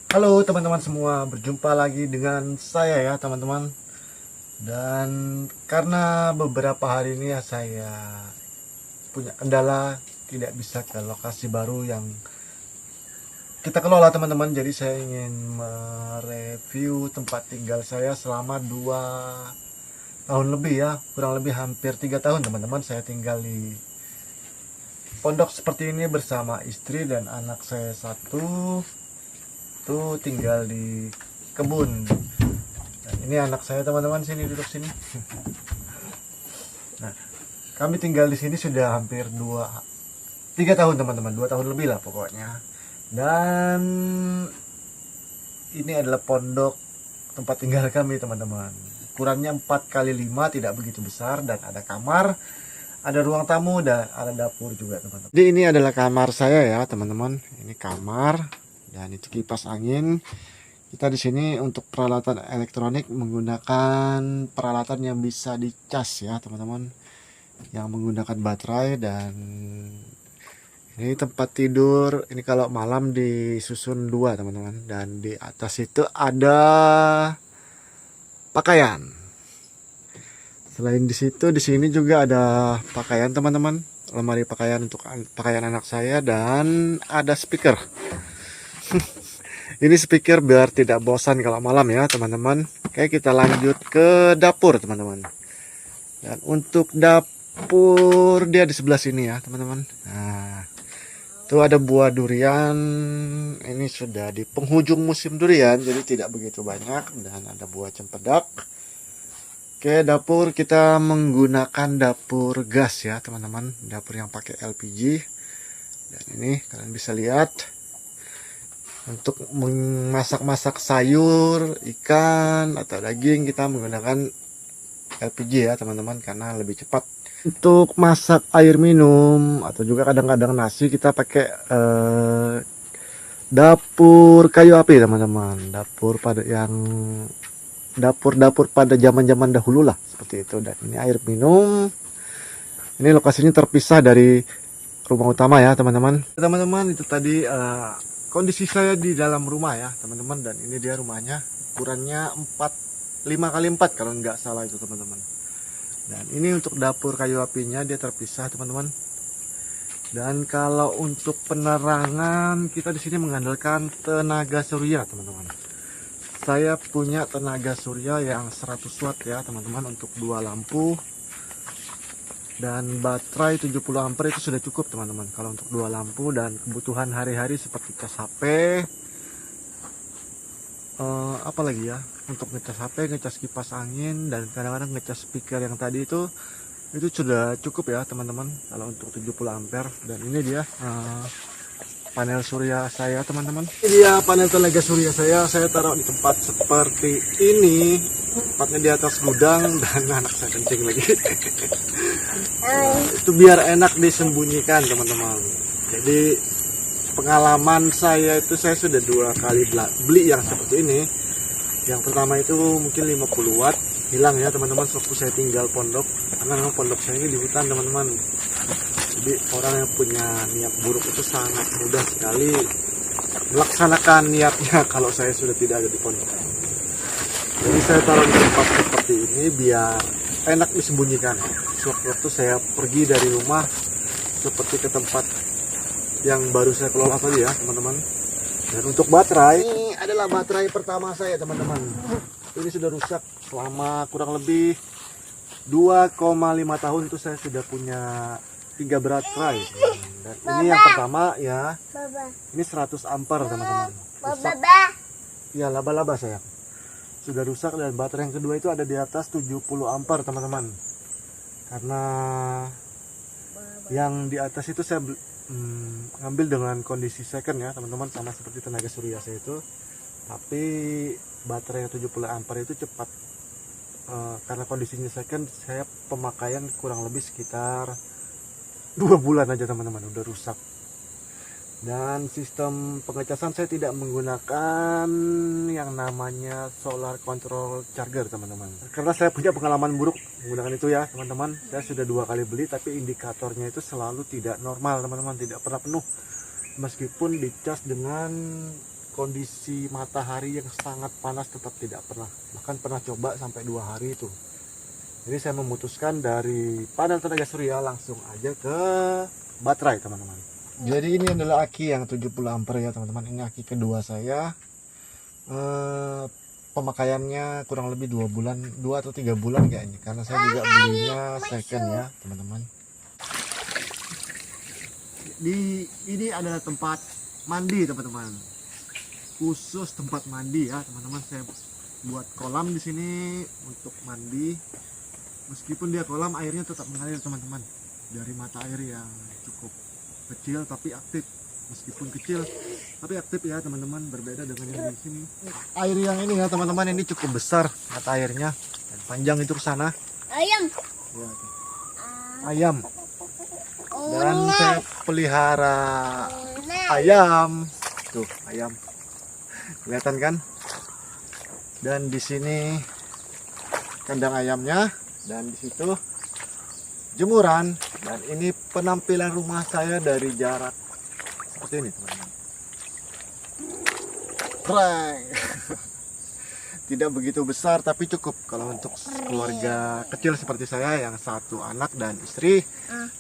Halo teman-teman semua, berjumpa lagi dengan saya ya teman-teman. Dan karena beberapa hari ini ya saya punya kendala, tidak bisa ke lokasi baru yang kita kelola teman-teman. Jadi saya ingin mereview tempat tinggal saya selama 2 tahun lebih ya, kurang lebih hampir 3 tahun teman-teman. Saya tinggal di pondok seperti ini bersama istri dan anak saya satu, tuh tinggal di kebun. Nah, ini anak saya teman-teman, sini duduk sini. Nah, kami tinggal di sini sudah hampir 3 tahun teman-teman, 2 tahun lebih lah pokoknya. Dan ini adalah pondok tempat tinggal kami teman-teman. Ukurannya 4 kali 5, tidak begitu besar, dan ada kamar, ada ruang tamu, dan ada dapur juga teman-teman. Jadi ini adalah kamar saya ya teman-teman. Ini kamar dan itu kipas angin. Kita di sini untuk peralatan elektronik menggunakan peralatan yang bisa dicas ya teman-teman, yang menggunakan baterai. Dan ini tempat tidur, ini kalau malam disusun dua teman-teman. Dan di atas itu ada pakaian. Selain di situ, di sini juga ada pakaian teman-teman, lemari pakaian untuk pakaian anak saya, dan ada speaker. Ini speaker biar tidak bosan kalau malam ya teman-teman. Oke, kita lanjut ke dapur teman-teman. Dan untuk dapur dia di sebelah sini ya teman-teman. Nah, itu ada buah durian. Ini sudah di penghujung musim durian, jadi tidak begitu banyak. Dan ada buah cempedak. Oke, dapur kita menggunakan dapur gas ya teman-teman. Dapur yang pakai LPG. Dan ini kalian bisa lihat. Untuk memasak-masak sayur, ikan, atau daging kita menggunakan LPG ya teman-teman, karena lebih cepat. Untuk masak air minum atau juga kadang-kadang nasi kita pakai dapur kayu api teman-teman. Dapur pada zaman-zaman dahulu lah, seperti itu. Dan ini air minum. Ini lokasinya terpisah dari rumah utama ya teman-teman. Teman-teman, itu tadi kondisi saya di dalam rumah ya teman-teman. Dan ini dia rumahnya, ukurannya 5 kali 4 kalau nggak salah itu teman-teman. Dan ini untuk dapur kayu apinya, dia terpisah teman-teman. Dan kalau untuk penerangan, kita di sini mengandalkan tenaga surya teman-teman. Saya punya tenaga surya yang 100 watt ya teman-teman, untuk 2 lampu. Dan baterai 70 ampere itu sudah cukup teman-teman kalau untuk 2 lampu. Dan kebutuhan hari-hari seperti cas HP, apalagi ya, untuk ngecas HP, ngecas kipas angin, dan kadang-kadang ngecas speaker yang tadi itu sudah cukup ya teman-teman kalau untuk 70 ampere. Dan ini dia panel surya saya teman-teman. Ini dia panel tenaga surya saya taruh di tempat seperti ini, tepatnya di atas gudang. Dan anak saya kencing lagi. Itu biar enak disembunyikan teman-teman. Jadi pengalaman saya itu, saya sudah 2 kali beli yang seperti ini. Yang pertama itu mungkin 50 watt, hilang ya teman-teman waktu saya tinggal pondok, karena memang pondok saya ini di hutan teman-teman. Jadi orang yang punya niat buruk itu sangat mudah sekali melaksanakan niatnya kalau saya sudah tidak ada di pondok. Jadi saya taruh di tempat seperti ini biar enak disembunyikan. Waktu saya pergi dari rumah seperti ke tempat yang baru saya kelola tadi ya teman-teman. Dan untuk baterai, ini adalah baterai pertama saya teman-teman. Ini sudah rusak selama kurang lebih 2,5 tahun itu saya sudah punya 3 baterai. Dan ini yang pertama ya, ini 100 ampere teman-teman. Rusak. Ya, laba-laba sayang. Sudah rusak. Dan baterai yang kedua itu ada di atas 70 ampere teman-teman. Karena yang di atas itu saya ngambil dengan kondisi second ya teman-teman, sama seperti tenaga surya saya itu. Tapi baterai yang 70 ampere itu cepat, karena kondisinya second, saya pemakaian kurang lebih sekitar 2 bulan aja teman-teman udah rusak. Dan sistem pengecasan saya tidak menggunakan yang namanya solar control charger teman-teman, karena saya punya pengalaman buruk menggunakan itu ya teman-teman. Saya sudah 2 kali beli, tapi indikatornya itu selalu tidak normal teman-teman, tidak pernah penuh meskipun dicas dengan kondisi matahari yang sangat panas tetap tidak pernah, bahkan pernah coba sampai 2 hari itu. Jadi saya memutuskan dari panel tenaga surya langsung aja ke baterai teman-teman. Jadi ini adalah aki yang 70 ampere ya teman-teman. Ini aki kedua saya. Pemakaiannya kurang lebih 2 bulan, 2 atau 3 bulan kayaknya, karena saya juga belinya second ya teman-teman. Ini adalah tempat mandi teman-teman, khusus tempat mandi ya teman-teman. Saya buat kolam di sini untuk mandi. Meskipun dia kolam, airnya tetap mengalir teman-teman, dari mata air yang cukup kecil tapi aktif. Meskipun kecil tapi aktif ya teman-teman, berbeda dengan yang di sini. Air yang ini ya teman-teman, ini cukup besar mata airnya dan panjang itu ke sana. Ayam. Ya, ayam. Dan saya pelihara ayam. Tuh, ayam. Kelihatan kan? Dan di sini kandang ayamnya, dan di situ jemuran. Dan ini penampilan rumah saya dari jarak seperti ini teman-teman. Keren. Tidak begitu besar tapi cukup kalau untuk keluarga kecil seperti saya yang 1 anak dan istri.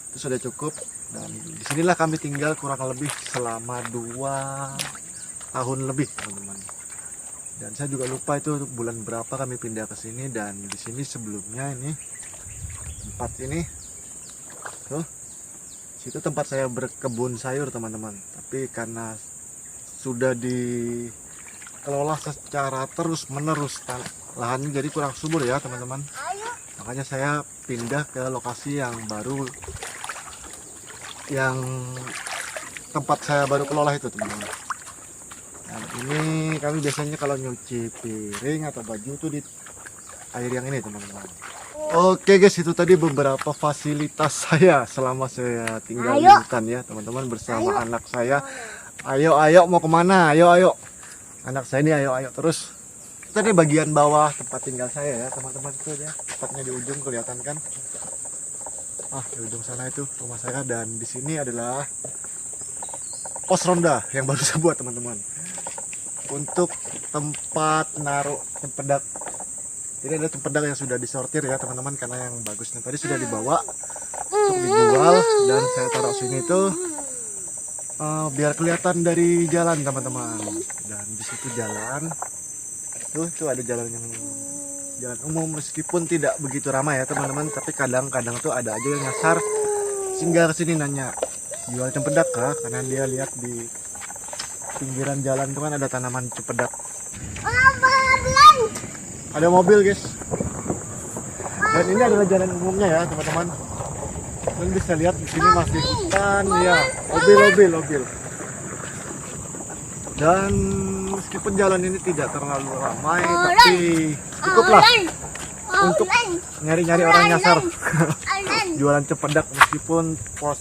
Itu sudah cukup. Dan disinilah kami tinggal kurang lebih selama 2 tahun lebih teman-teman. Dan saya juga lupa itu bulan berapa kami pindah ke sini. Dan di sini sebelumnya ini tempat ini tuh, situ tempat saya berkebun sayur teman-teman. Tapi karena sudah dikelola secara terus menerus, lahannya jadi kurang subur ya teman-teman. Makanya saya pindah ke lokasi yang baru, yang tempat saya baru kelola itu teman-teman. Nah, ini kami biasanya kalau nyuci piring atau baju tuh di air yang ini teman-teman. Oke guys, itu tadi beberapa fasilitas saya selama saya tinggal di hutan ya teman-teman, bersama anak saya. Ayo mau kemana? Ayo anak saya ini ayo terus. Tadi bagian bawah tempat tinggal saya ya teman-teman, itu ya tepatnya di ujung, kelihatan kan? Di ujung sana itu rumah saya. Dan di sini adalah pos ronda yang baru saya buat teman-teman, untuk tempat naruh cempedak. Jadi ada cempedak yang sudah disortir ya teman-teman, karena yang bagusnya tadi sudah dibawa untuk dijual. Dan saya taruh sini tuh biar kelihatan dari jalan teman-teman. Dan di situ jalan tuh ada jalan umum, meskipun tidak begitu ramai ya teman-teman, tapi kadang-kadang tuh ada aja yang nyasar singgah ke sini nanya, jual cempedak kah? Karena dia lihat di pinggiran jalan tuh kan ada tanaman cempedak. Ada mobil guys. Dan ini adalah jalan umumnya ya teman-teman. Dan bisa lihat di sini masih hutan ya, mobil. Dan meskipun jalan ini tidak terlalu ramai, tapi cukuplah untuk nyari-nyari orang nyasar jualan cempedak. Meskipun pos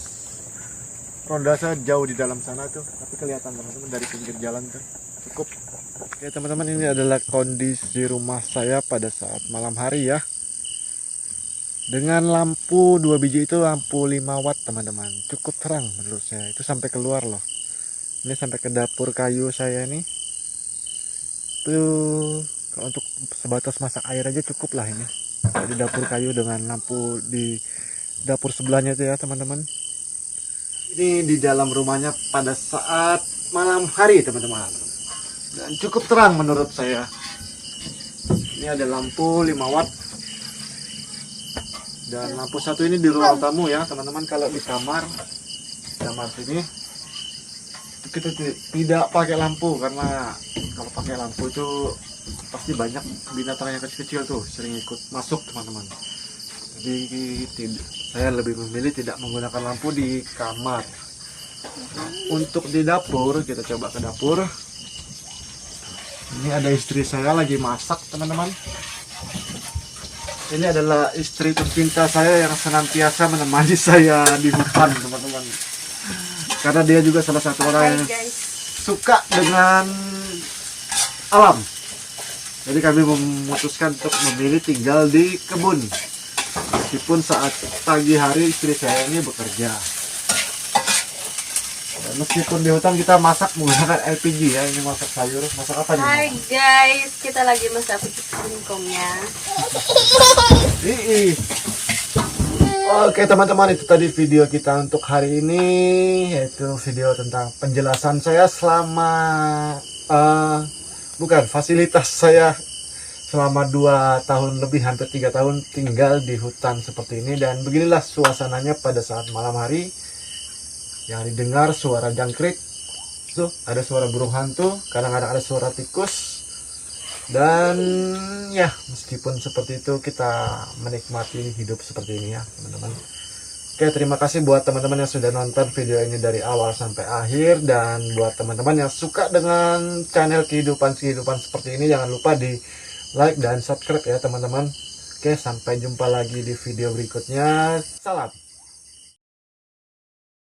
ronda saya jauh di dalam sana tuh, tapi kelihatan teman-teman dari pinggir jalan tuh, cukup. Oke teman-teman, ini adalah kondisi rumah saya pada saat malam hari ya. Dengan lampu 2 biji itu, lampu 5 watt teman-teman, cukup terang menurut saya. Itu sampai keluar loh. Ini sampai ke dapur kayu saya ini. Tuh, kalau untuk sebatas masak air aja cukup lah ini. Di dapur kayu dengan lampu di dapur sebelahnya itu ya teman-teman. Ini di dalam rumahnya pada saat malam hari teman-teman. Dan cukup terang menurut saya. Ini ada lampu 5 watt. Dan lampu satu ini di ruang tamu ya teman-teman. Kalau di kamar sini kita tidak pakai lampu, karena kalau pakai lampu itu pasti banyak binatang yang kecil-kecil tuh sering ikut masuk teman-teman. Jadi saya lebih memilih tidak menggunakan lampu di kamar. Untuk di dapur, kita coba ke dapur. Ini ada istri saya lagi masak teman-teman. Ini adalah istri tercinta saya yang senantiasa menemani saya di hutan teman-teman. Karena dia juga salah satu orang yang suka dengan alam. Jadi kami memutuskan untuk memilih tinggal di kebun. Meskipun saat pagi hari istri saya ini bekerja. Dan meskipun di hutan kita masak menggunakan LPG ya. Ini masak sayur, masak apa nih? Hai guys, kita lagi masak singkongnya. Ih. Oke teman-teman, itu tadi video kita untuk hari ini, yaitu video tentang penjelasan saya selama fasilitas saya selama 2 tahun lebih, hampir 3 tahun tinggal di hutan seperti ini. Dan beginilah suasananya pada saat malam hari. Yang didengar suara jangkrik, tuh ada suara burung hantu, kadang-kadang ada suara tikus. Dan ya, meskipun seperti itu, kita menikmati hidup seperti ini ya teman-teman. Oke, terima kasih buat teman-teman yang sudah nonton video ini dari awal sampai akhir. Dan buat teman-teman yang suka dengan channel kehidupan seperti ini, jangan lupa di like dan subscribe ya teman-teman. Oke, sampai jumpa lagi di video berikutnya. Salam.